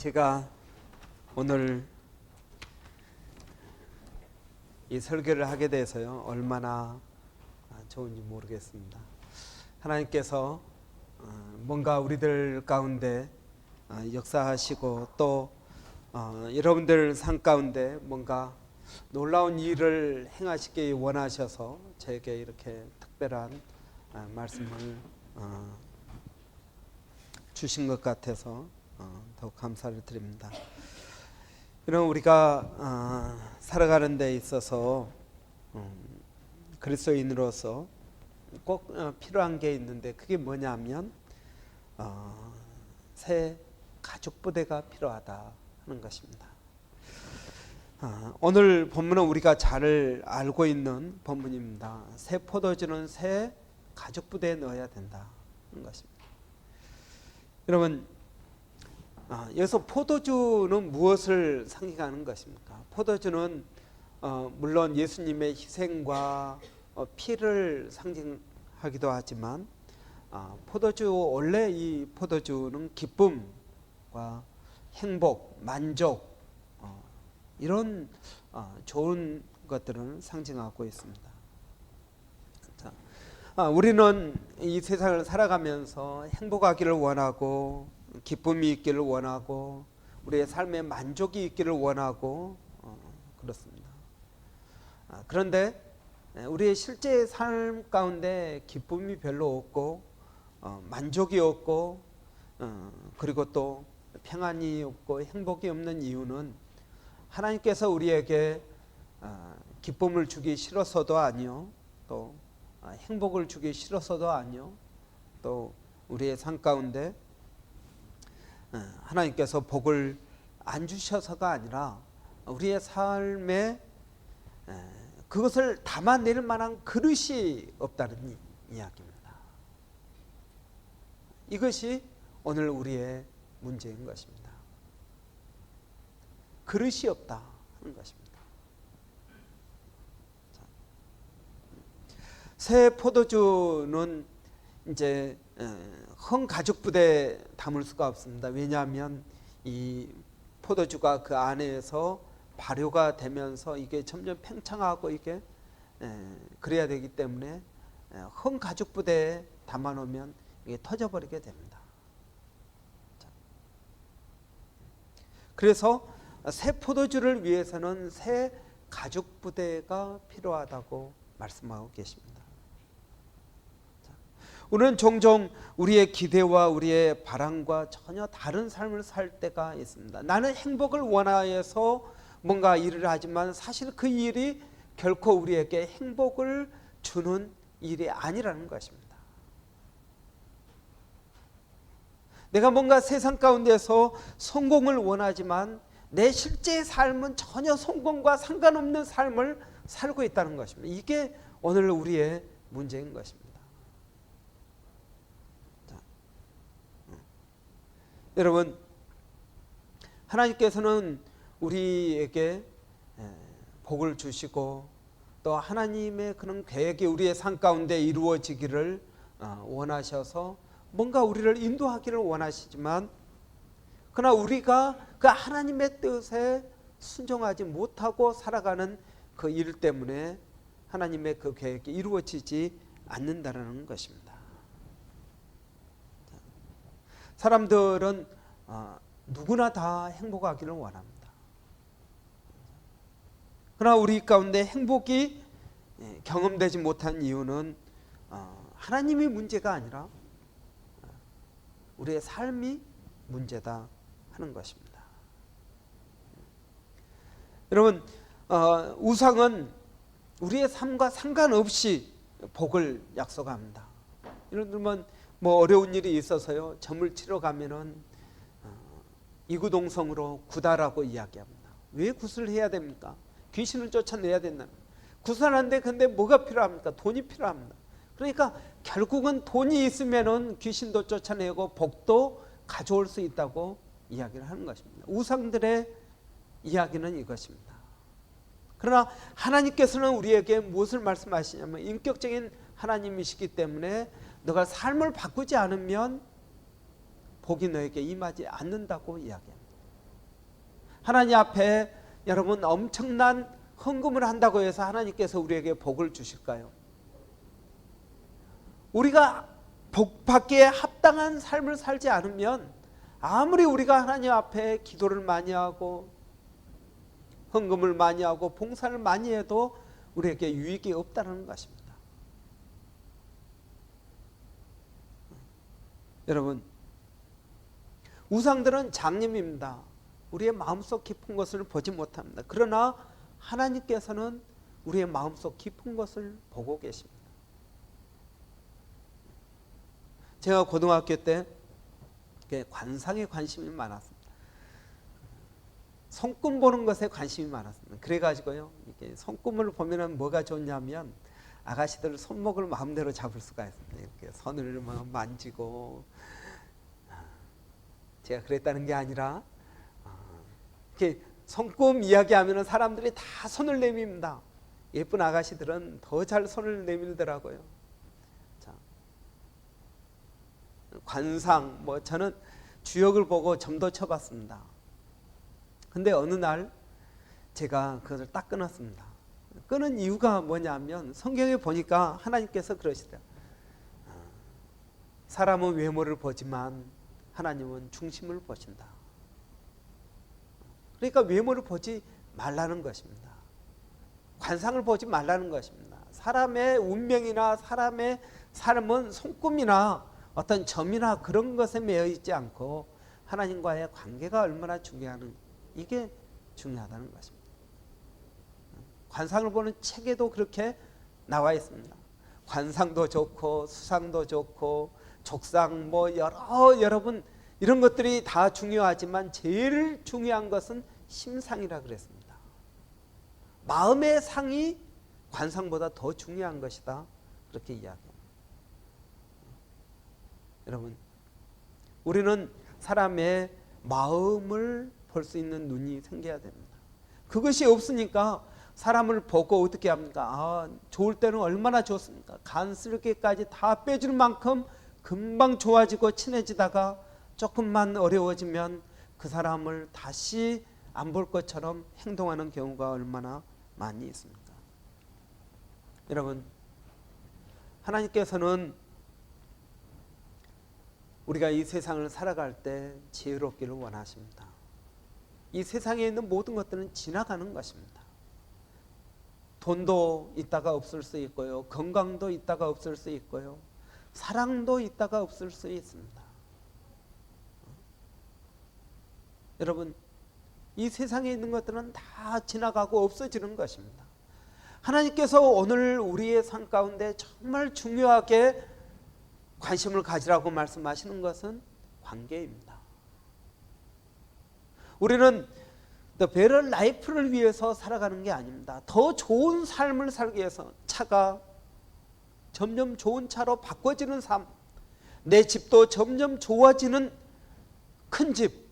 제가 오늘 이 설교를 하게 돼서요, 얼마나 좋은지 모르겠습니다. 하나님께서 뭔가 우리들 가운데 역사하시고 또 여러분들 삶 가운데 뭔가 놀라운 일을 행하시기 원하셔서 제게 이렇게 특별한 말씀을 주신 것 같아서 더욱 감사를 드립니다. 이런 우리가 살아가는 데 있어서 그리스도인으로서 꼭 필요한 게 있는데 그게 뭐냐면 새 가족 부대가 필요하다 하는 것입니다. 오늘 본문은 우리가 잘 알고 있는 본문입니다. 새 포도주는 새 가족 부대에 넣어야 된다 하는 것입니다. 여러분, 여기서 포도주는 무엇을 상징하는 것입니까? 포도주는 물론 예수님의 희생과 피를 상징하기도 하지만 원래 이 포도주는 기쁨과 행복, 만족 이런 좋은 것들을 상징하고 있습니다. 우리는 이 세상을 살아가면서 행복하기를 원하고 기쁨이 있기를 원하고 우리의 삶에 만족이 있기를 원하고 그렇습니다. 그런데 우리의 실제 삶 가운데 기쁨이 별로 없고 만족이 없고 그리고 또 평안이 없고 행복이 없는 이유는 하나님께서 우리에게 기쁨을 주기 싫어서도 아니요, 또 행복을 주기 싫어서도 아니요, 또 우리의 삶 가운데 하나님께서 복을 안 주셔서가 아니라 우리의 삶에 그것을 담아낼 만한 그릇이 없다는 이야기입니다. 이것이 오늘 우리의 문제인 것입니다. 그릇이 없다 하는 것입니다. 새 포도주는 이제 헌 가죽 부대에 담을 수가 없습니다. 왜냐하면 이 포도주가 그 안에서 발효가 되면서 이게 점점 팽창하고 이게 그래야 되기 때문에 헌 가죽 부대에 담아 놓으면 이게 터져버리게 됩니다. 그래서 새 포도주를 위해서는 새 가죽 부대가 필요하다고 말씀하고 계십니다. 우리는 종종 우리의 기대와 우리의 바람과 전혀 다른 삶을 살 때가 있습니다. 나는 행복을 원하여서 뭔가 일을 하지만 사실 그 일이 결코 우리에게 행복을 주는 일이 아니라는 것입니다. 내가 뭔가 세상 가운데서 성공을 원하지만 내 실제 삶은 전혀 성공과 상관없는 삶을 살고 있다는 것입니다. 이게 오늘 우리의 문제인 것입니다. 여러분, 하나님께서는 우리에게 복을 주시고 또 하나님의 그런 계획이 우리의 삶 가운데 이루어지기를 원하셔서 뭔가 우리를 인도하기를 원하시지만 그러나 우리가 그 하나님의 뜻에 순종하지 못하고 살아가는 그 일 때문에 하나님의 그 계획이 이루어지지 않는다는 것입니다. 사람들은 누구나 다 행복하기를 원합니다. 그러나 우리 가운데 행복이 경험되지 못한 이유는 하나님이 문제가 아니라 우리의 삶이 문제다 하는 것입니다. 여러분, 우상은 우리의 삶과 상관없이 복을 약속합니다. 예를 들면 뭐 어려운 일이 있어서요, 점을 치러 가면은 이구동성으로 구달라고 이야기합니다. 왜 굿을 해야 됩니까? 귀신을 쫓아내야 된다. 구슬하는데 근데 뭐가 필요합니까? 돈이 필요합니다. 그러니까 결국은 돈이 있으면은 귀신도 쫓아내고 복도 가져올 수 있다고 이야기를 하는 것입니다. 우상들의 이야기는 이것입니다. 그러나 하나님께서는 우리에게 무엇을 말씀하시냐면 인격적인 하나님이시기 때문에 너가 삶을 바꾸지 않으면 복이 너에게 임하지 않는다고 이야기합니다. 하나님 앞에 여러분 엄청난 헌금을 한다고 해서 하나님께서 우리에게 복을 주실까요? 우리가 복받기에 합당한 삶을 살지 않으면 아무리 우리가 하나님 앞에 기도를 많이 하고 헌금을 많이 하고 봉사를 많이 해도 우리에게 유익이 없다는 것입니다. 여러분, 우상들은 장님입니다. 우리의 마음속 깊은 것을 보지 못합니다. 그러나 하나님께서는 우리의 마음속 깊은 것을 보고 계십니다. 제가 고등학교 때 관상에 관심이 많았습니다. 손금 보는 것에 관심이 많았습니다. 그래가지고요, 이게 손금을 보면은 뭐가 좋냐면 아가씨들 손목을 마음대로 잡을 수가 있습니다. 이렇게 손을 만지고, 제가 그랬다는 게 아니라 이렇게 손금 이야기하면은 사람들이 다 손을 내밉니다. 예쁜 아가씨들은 더 잘 손을 내밀더라고요. 자, 관상, 저는 주역을 보고 점도 쳐봤습니다. 근데 어느 날 제가 그것을 딱 끊었습니다. 끊은 이유가 뭐냐면 성경에 보니까 하나님께서 그러시더라. 사람은 외모를 보지만 하나님은 중심을 보신다. 그러니까 외모를 보지 말라는 것입니다. 관상을 보지 말라는 것입니다. 사람의 운명이나 사람의 삶은 손금이나 어떤 점이나 그런 것에 매여 있지 않고 하나님과의 관계가 얼마나 중요한, 이게 중요하다는 것입니다. 관상을 보는 책에도 그렇게 나와 있습니다. 관상도 좋고 수상도 좋고 족상 여러분 이런 것들이 다 중요하지만 제일 중요한 것은 심상이라 그랬습니다. 마음의 상이 관상보다 더 중요한 것이다, 그렇게 이야기합니다. 여러분, 우리는 사람의 마음을 볼 수 있는 눈이 생겨야 됩니다. 그것이 없으니까 사람을 보고 어떻게 합니까? 좋을 때는 얼마나 좋습니까? 간쓸게까지 다 빼줄 만큼 금방 좋아지고 친해지다가 조금만 어려워지면 그 사람을 다시 안 볼 것처럼 행동하는 경우가 얼마나 많이 있습니까? 여러분, 하나님께서는 우리가 이 세상을 살아갈 때 지혜롭기를 원하십니다. 이 세상에 있는 모든 것들은 지나가는 것입니다. 돈도 있다가 없을 수 있고요, 건강도 있다가 없을 수 있고요, 사랑도 있다가 없을 수 있습니다. 여러분, 이 세상에 있는 것들은 다 지나가고 없어지는 것입니다. 하나님께서 오늘 우리의 삶 가운데 정말 중요하게 관심을 가지라고 말씀하시는 것은 관계입니다. 우리는 The better life를 위해서 살아가는 게 아닙니다. 더 좋은 삶을 살기 위해서 차가 점점 좋은 차로 바꿔지는 삶, 내 집도 점점 좋아지는 큰 집,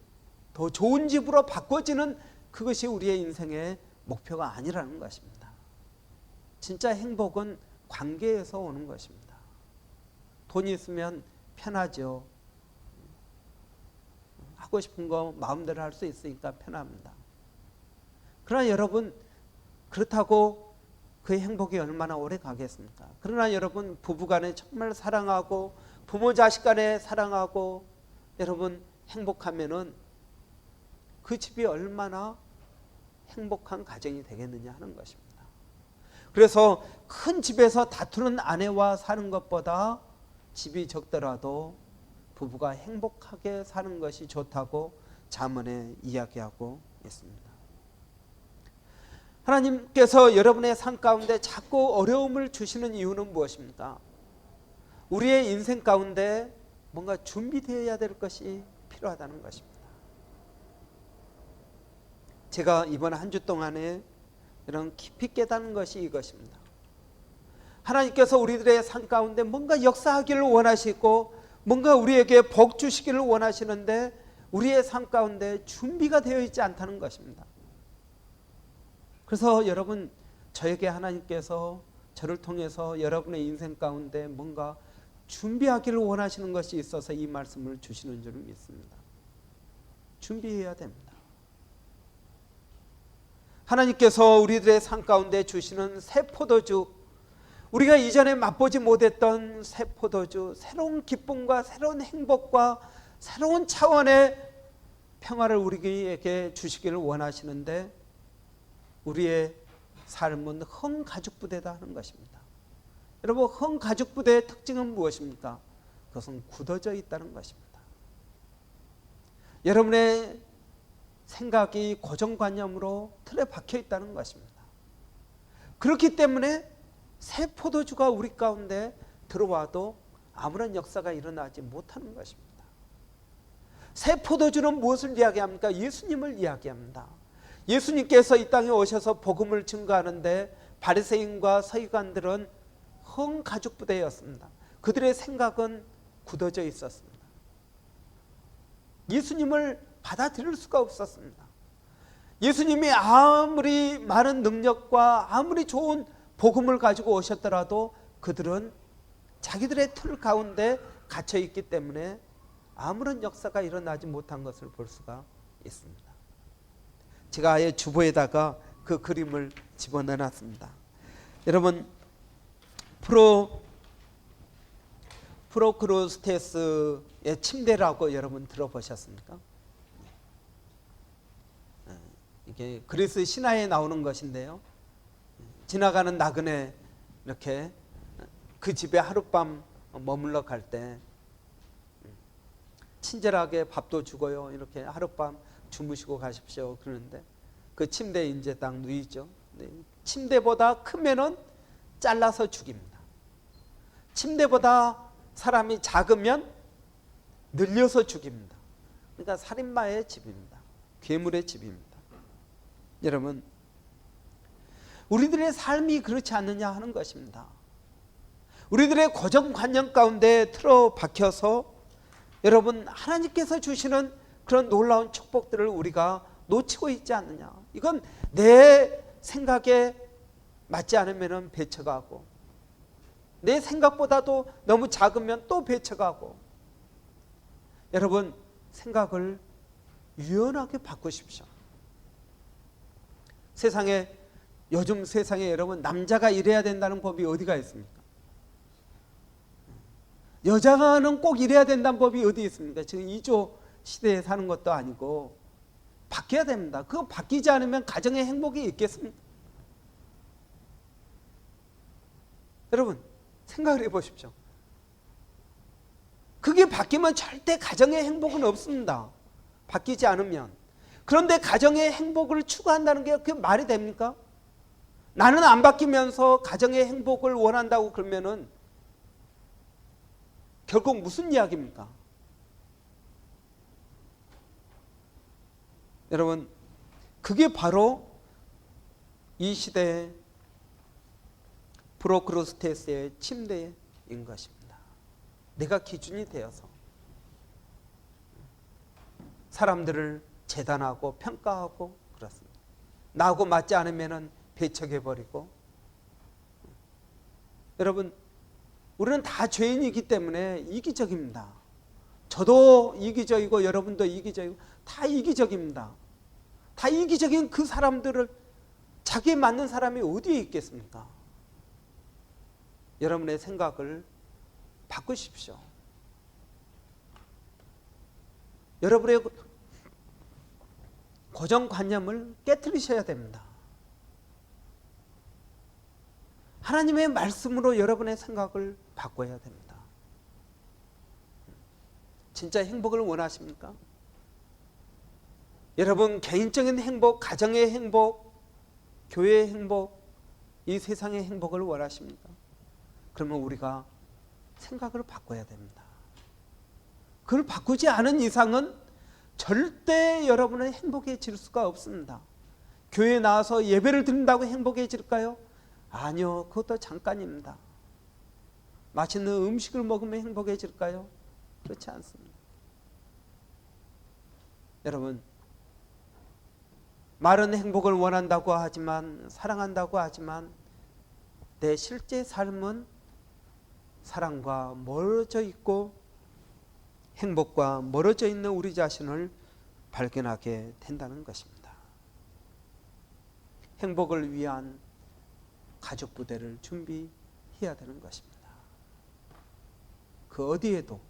더 좋은 집으로 바꿔지는, 그것이 우리의 인생의 목표가 아니라는 것입니다. 진짜 행복은 관계에서 오는 것입니다. 돈이 있으면 편하죠. 하고 싶은 거 마음대로 할 수 있으니까 편합니다. 그러나 여러분, 그렇다고 그 행복이 얼마나 오래 가겠습니까? 그러나 여러분, 부부간에 정말 사랑하고 부모 자식 간에 사랑하고 여러분 행복하면은 그 집이 얼마나 행복한 가정이 되겠느냐 하는 것입니다. 그래서 큰 집에서 다투는 아내와 사는 것보다 집이 적더라도 부부가 행복하게 사는 것이 좋다고 잠언에 이야기하고 있습니다. 하나님께서 여러분의 삶 가운데 자꾸 어려움을 주시는 이유는 무엇입니까? 우리의 인생 가운데 뭔가 준비되어야 될 것이 필요하다는 것입니다. 제가 이번 한 주 동안에 이런 깊이 깨닫는 것이 이것입니다. 하나님께서 우리들의 삶 가운데 뭔가 역사하기를 원하시고 뭔가 우리에게 복 주시기를 원하시는데 우리의 삶 가운데 준비가 되어 있지 않다는 것입니다. 그래서 여러분, 저에게 하나님께서 저를 통해서 여러분의 인생 가운데 뭔가 준비하기를 원하시는 것이 있어서 이 말씀을 주시는 줄 믿습니다. 준비해야 됩니다. 하나님께서 우리들의 삶 가운데 주시는 새 포도주, 우리가 이전에 맛보지 못했던 새 포도주, 새로운 기쁨과 새로운 행복과 새로운 차원의 평화를 우리에게 주시기를 원하시는데, 우리의 삶은 헌가죽부대다 하는 것입니다. 여러분, 헌가죽부대의 특징은 무엇입니까? 그것은 굳어져 있다는 것입니다. 여러분의 생각이 고정관념으로 틀에 박혀 있다는 것입니다. 그렇기 때문에 새 포도주가 우리 가운데 들어와도 아무런 역사가 일어나지 못하는 것입니다. 새 포도주는 무엇을 이야기합니까? 예수님을 이야기합니다. 예수님께서 이 땅에 오셔서 복음을 증거하는데 바리새인과 서기관들은 헌가죽부대였습니다. 그들의 생각은 굳어져 있었습니다. 예수님을 받아들일 수가 없었습니다. 예수님이 아무리 많은 능력과 아무리 좋은 복음을 가지고 오셨더라도 그들은 자기들의 틀 가운데 갇혀 있기 때문에 아무런 역사가 일어나지 못한 것을 볼 수가 있습니다. 제가 아예 주보에다가 그 그림을 집어넣어놨습니다. 여러분, 프로크루스테스의 침대라고 여러분 들어보셨습니까? 이게 그리스 신화에 나오는 것인데요. 지나가는 나그네 이렇게 그 집에 하룻밤 머물러 갈 때 친절하게 밥도 주고요. 이렇게 하룻밤 주무시고 가십시오. 그러는데 그 침대에 이제 딱 누이죠. 침대보다 크면은 잘라서 죽입니다. 침대보다 사람이 작으면 늘려서 죽입니다. 그러니까 살인마의 집입니다. 괴물의 집입니다. 여러분, 우리들의 삶이 그렇지 않느냐 하는 것입니다. 우리들의 고정관념 가운데 틀어 박혀서 여러분, 하나님께서 주시는 그런 놀라운 축복들을 우리가 놓치고 있지 않느냐. 이건 내 생각에 맞지 않으면 배쳐가고, 내 생각보다도 너무 작으면 또 배쳐가고. 여러분, 생각을 유연하게 바꾸십시오. 요즘 세상에 여러분, 남자가 이래야 된다는 법이 어디가 있습니까? 여자는 꼭 이래야 된다는 법이 어디 있습니까? 지금 2조 시대에 사는 것도 아니고 바뀌어야 됩니다. 그거 바뀌지 않으면 가정의 행복이 있겠습니까? 여러분, 생각을 해보십시오. 그게 바뀌면 절대 가정의 행복은 없습니다. 바뀌지 않으면. 그런데 가정의 행복을 추구한다는 게 그게 말이 됩니까? 나는 안 바뀌면서 가정의 행복을 원한다고 그러면은 결국 무슨 이야기입니까? 여러분, 그게 바로 이 시대의 프로크루스테스의 침대인 것입니다. 내가 기준이 되어서 사람들을 재단하고 평가하고 그렇습니다. 나하고 맞지 않으면 배척해버리고. 여러분, 우리는 다 죄인이기 때문에 이기적입니다. 저도 이기적이고 여러분도 이기적이고 다 이기적입니다. 다 이기적인 그 사람들을, 자기에 맞는 사람이 어디에 있겠습니까? 여러분의 생각을 바꾸십시오. 여러분의 고정관념을 깨트리셔야 됩니다. 하나님의 말씀으로 여러분의 생각을 바꿔야 됩니다. 진짜 행복을 원하십니까? 여러분, 개인적인 행복, 가정의 행복, 교회의 행복, 이 세상의 행복을 원하십니까? 그러면 우리가 생각을 바꿔야 됩니다. 그걸 바꾸지 않은 이상은 절대 여러분은 행복해질 수가 없습니다. 교회에 나와서 예배를 드린다고 행복해질까요? 아니요, 그것도 잠깐입니다. 맛있는 음식을 먹으면 행복해질까요? 그렇지 않습니다. 여러분, 말은 행복을 원한다고 하지만, 사랑한다고 하지만 내 실제 삶은 사랑과 멀어져 있고 행복과 멀어져 있는 우리 자신을 발견하게 된다는 것입니다. 행복을 위한 가족 부대를 준비해야 되는 것입니다. 그 어디에도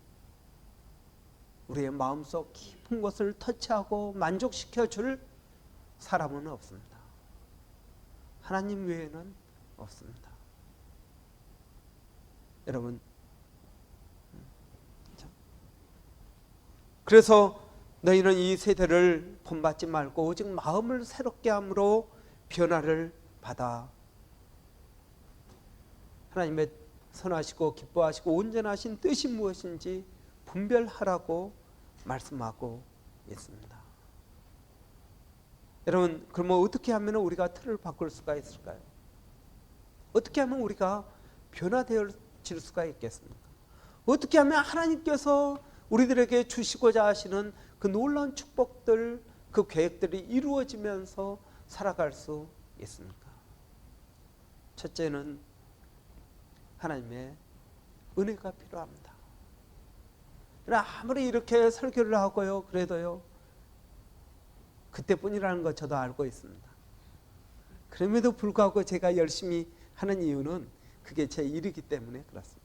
우리의 마음속 깊은 곳을 터치하고 만족시켜 줄 사람은 없습니다. 하나님 외에는 없습니다. 여러분, 그래서 너희는 이 세대를 본받지 말고 오직 마음을 새롭게 함으로 변화를 받아 하나님의 선하시고 기뻐하시고 온전하신 뜻이 무엇인지 분별하라고 말씀하고 있습니다. 여러분, 그러면 어떻게 하면 우리가 틀을 바꿀 수가 있을까요? 어떻게 하면 우리가 변화되어질 수가 있겠습니까? 어떻게 하면 하나님께서 우리들에게 주시고자 하시는 그 놀라운 축복들, 그 계획들이 이루어지면서 살아갈 수 있습니까? 첫째는 하나님의 은혜가 필요합니다. 아무리 이렇게 설교를 하고요, 그래도요, 그때뿐이라는 것 저도 알고 있습니다. 그럼에도 불구하고 제가 열심히 하는 이유는 그게 제 일이기 때문에 그렇습니다.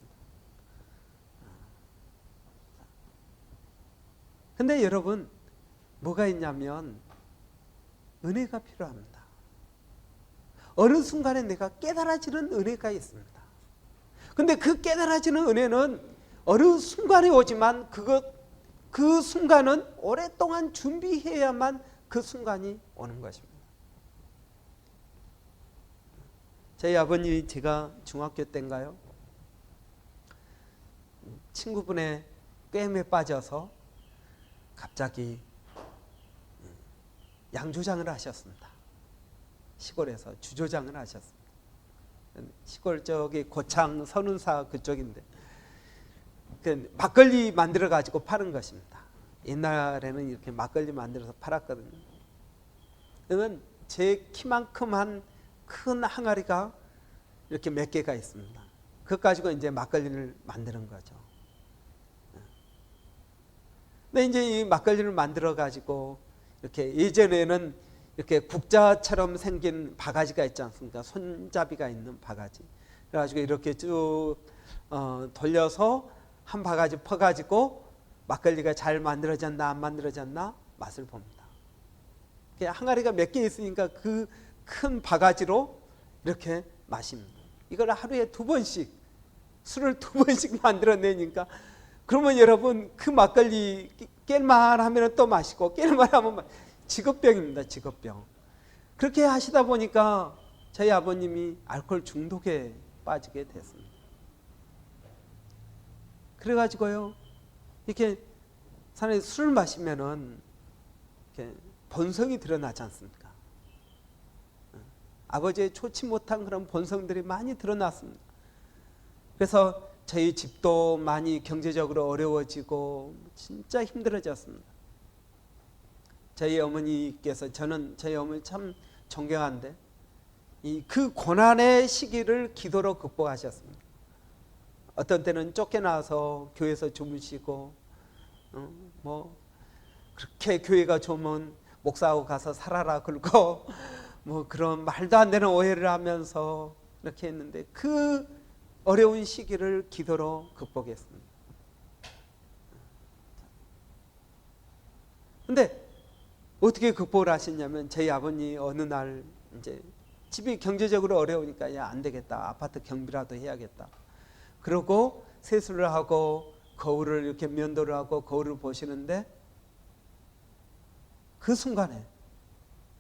근데 여러분, 뭐가 있냐면 은혜가 필요합니다. 어느 순간에 내가 깨달아지는 은혜가 있습니다. 근데 그 깨달아지는 은혜는 어느 순간에 오지만 그 순간은 오랫동안 준비해야만 그 순간이 오는 것입니다. 저희 아버님이 제가 중학교 때인가요? 친구분의 꿰매 빠져서 갑자기 양조장을 하셨습니다. 시골에서 주조장을 하셨습니다. 시골 저기 고창 선운사 그쪽인데 그 막걸리 만들어 가지고 파는 것입니다. 옛날에는 이렇게 막걸리 만들어서 팔았거든요. 그러면 제 키만큼 한 큰 항아리가 이렇게 몇 개가 있습니다. 그것 가지고 이제 막걸리를 만드는 거죠. 근데 이제 이 막걸리를 만들어 가지고 이렇게 예전에는 이렇게 국자처럼 생긴 바가지가 있지 않습니까? 손잡이가 있는 바가지. 그래가지고 이렇게 쭉 돌려서 한 바가지 퍼가지고 막걸리가 잘 만들어졌나 안 만들어졌나 맛을 봅니다. 항아리가 몇 개 있으니까 그 큰 바가지로 이렇게 마십니다. 이걸 하루에 2번씩 술을 2번씩 만들어내니까 그러면 여러분 그 막걸리 깰만 하면 또 마시고 깰만 하면 직업병입니다. 직업병. 그렇게 하시다 보니까 저희 아버님이 알코올 중독에 빠지게 됐습니다. 그래가지고요 이렇게 사람이 술을 마시면은 이렇게 본성이 드러나지 않습니까? 아버지의 좋지 못한 그런 본성들이 많이 드러났습니다. 그래서 저희 집도 많이 경제적으로 어려워지고 진짜 힘들어졌습니다. 저희 어머니께서 저는 저희 어머니 참 존경한데 그 고난의 시기를 기도로 극복하셨습니다. 어떤 때는 쫓겨나서 교회에서 주무시고 뭐 그렇게 교회가 좋으면 목사하고 가서 살아라 그러고 뭐 그런 말도 안 되는 오해를 하면서 이렇게 했는데 그 어려운 시기를 기도로 극복했습니다. 근데 어떻게 극복을 하셨냐면 저희 아버님 어느 날 이제 집이 경제적으로 어려우니까 야, 안 되겠다. 아파트 경비라도 해야겠다. 그러고 세수를 하고 거울을 이렇게 면도를 하고 거울을 보시는데 그 순간에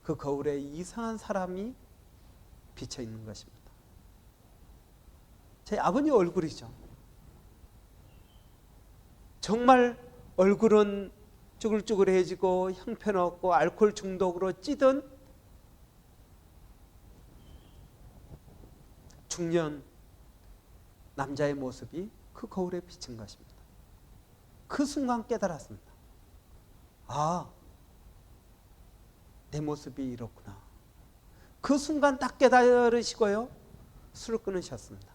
그 거울에 이상한 사람이 비쳐 있는 것입니다. 제 아버님 얼굴이죠. 정말 얼굴은 쭈글쭈글해지고 형편없고 알코올 중독으로 찌든 중년 남자의 모습이 그 거울에 비친 것입니다. 그 순간 깨달았습니다. 아, 내 모습이 이렇구나. 그 순간 딱 깨달으시고요 술을 끊으셨습니다.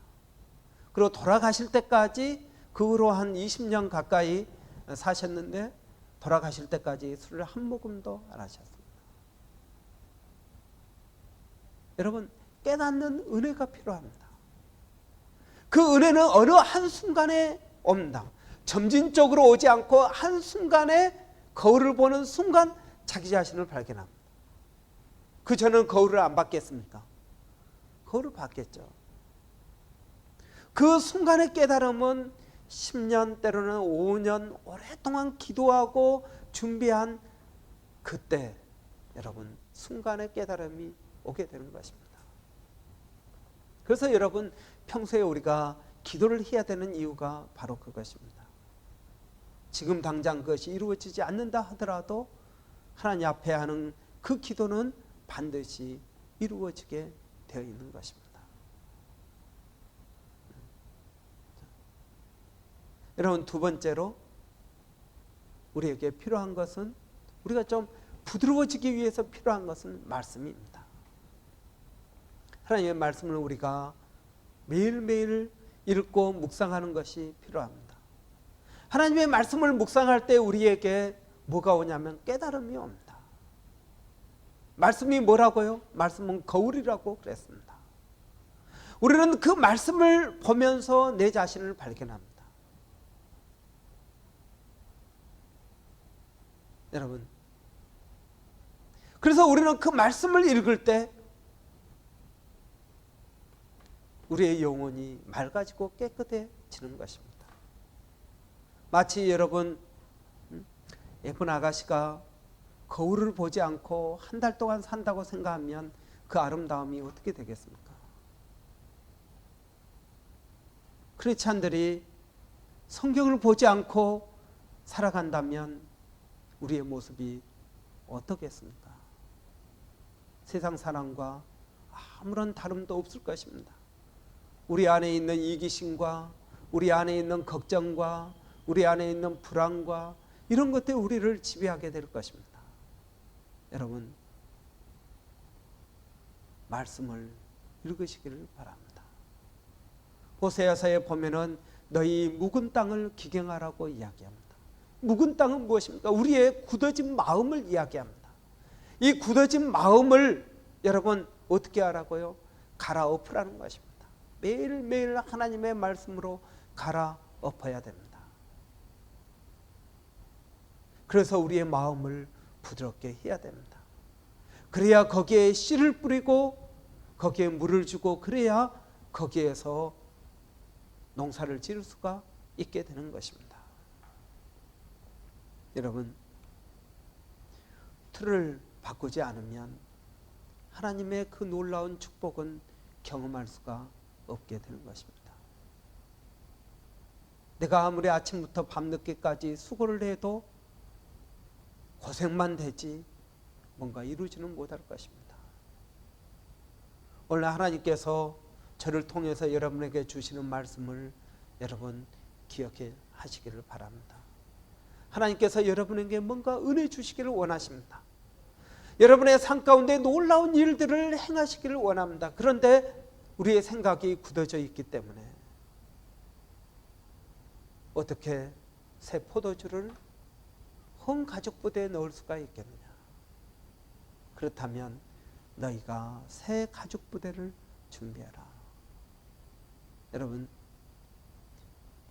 그리고 돌아가실 때까지 그 후로 한 20년 가까이 사셨는데 돌아가실 때까지 술을 한 모금도 안 하셨습니다. 여러분 깨닫는 은혜가 필요합니다. 그 은혜는 어느 한순간에 옵니다. 점진적으로 오지 않고 한순간에 거울을 보는 순간 자기 자신을 발견합니다. 그 저는 거울을 안 받겠습니까? 거울을 받겠죠. 그 순간의 깨달음은 10년 때로는 5년 오랫동안 기도하고 준비한 그때 여러분 순간의 깨달음이 오게 되는 것입니다. 그래서 여러분 평소에 우리가 기도를 해야 되는 이유가 바로 그것입니다. 지금 당장 그것이 이루어지지 않는다 하더라도 하나님 앞에 하는 그 기도는 반드시 이루어지게 되어 있는 것입니다. 여러분 두 번째로 우리에게 필요한 것은 우리가 좀 부드러워지기 위해서 필요한 것은 말씀입니다. 하나님의 말씀을 우리가 매일매일 읽고 묵상하는 것이 필요합니다. 하나님의 말씀을 묵상할 때 우리에게 뭐가 오냐면 깨달음이 옵니다. 말씀이 뭐라고요? 말씀은 거울이라고 그랬습니다. 우리는 그 말씀을 보면서 내 자신을 발견합니다. 여러분, 그래서 우리는 그 말씀을 읽을 때 우리의 영혼이 맑아지고 깨끗해지는 것입니다. 마치 여러분 예쁜 아가씨가 거울을 보지 않고 한 달 동안 산다고 생각하면 그 아름다움이 어떻게 되겠습니까? 크리스찬들이 성경을 보지 않고 살아간다면 우리의 모습이 어떻겠습니까? 세상 사람과 아무런 다름도 없을 것입니다. 우리 안에 있는 이기심과 우리 안에 있는 걱정과 우리 안에 있는 불안과 이런 것들이 우리를 지배하게 될 것입니다. 여러분 말씀을 읽으시기를 바랍니다. 호세아서에 보면은 너희 묵은 땅을 기경하라고 이야기합니다. 묵은 땅은 무엇입니까? 우리의 굳어진 마음을 이야기합니다. 이 굳어진 마음을 여러분 어떻게 하라고요? 갈아엎으라는 것입니다. 매일매일 하나님의 말씀으로 갈아엎어야 됩니다. 그래서 우리의 마음을 부드럽게 해야 됩니다. 그래야 거기에 씨를 뿌리고 거기에 물을 주고 그래야 거기에서 농사를 지을 수가 있게 되는 것입니다. 여러분 틀을 바꾸지 않으면 하나님의 그 놀라운 축복은 경험할 수가 없게 되는 것입니다. 내가 아무리 아침부터 밤늦게까지 수고를 해도 고생만 되지 뭔가 이루지는 못할 것입니다. 오늘 하나님께서 저를 통해서 여러분에게 주시는 말씀을 여러분 기억해 하시기를 바랍니다. 하나님께서 여러분에게 뭔가 은혜 주시기를 원하십니다. 여러분의 삶 가운데 놀라운 일들을 행하시기를 원합니다. 그런데 우리의 생각이 굳어져 있기 때문에 어떻게 새 포도주를 헌 가죽부대에 넣을 수가 있겠느냐? 그렇다면 너희가 새 가죽부대를 준비해라. 여러분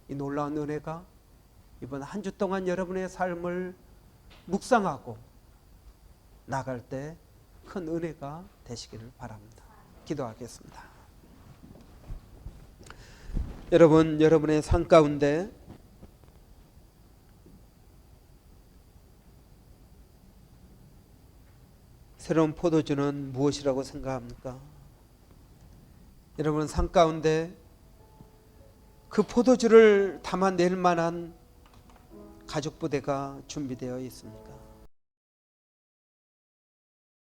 이 놀라운 은혜가 이번 한 주 동안 여러분의 삶을 묵상하고 나갈 때 큰 은혜가 되시기를 바랍니다. 기도하겠습니다. 여러분, 여러분의 삶 가운데 새로운 포도주는 무엇이라고 생각합니까? 여러분 삶 가운데 그 포도주를 담아낼 만한 가죽부대가 준비되어 있습니까?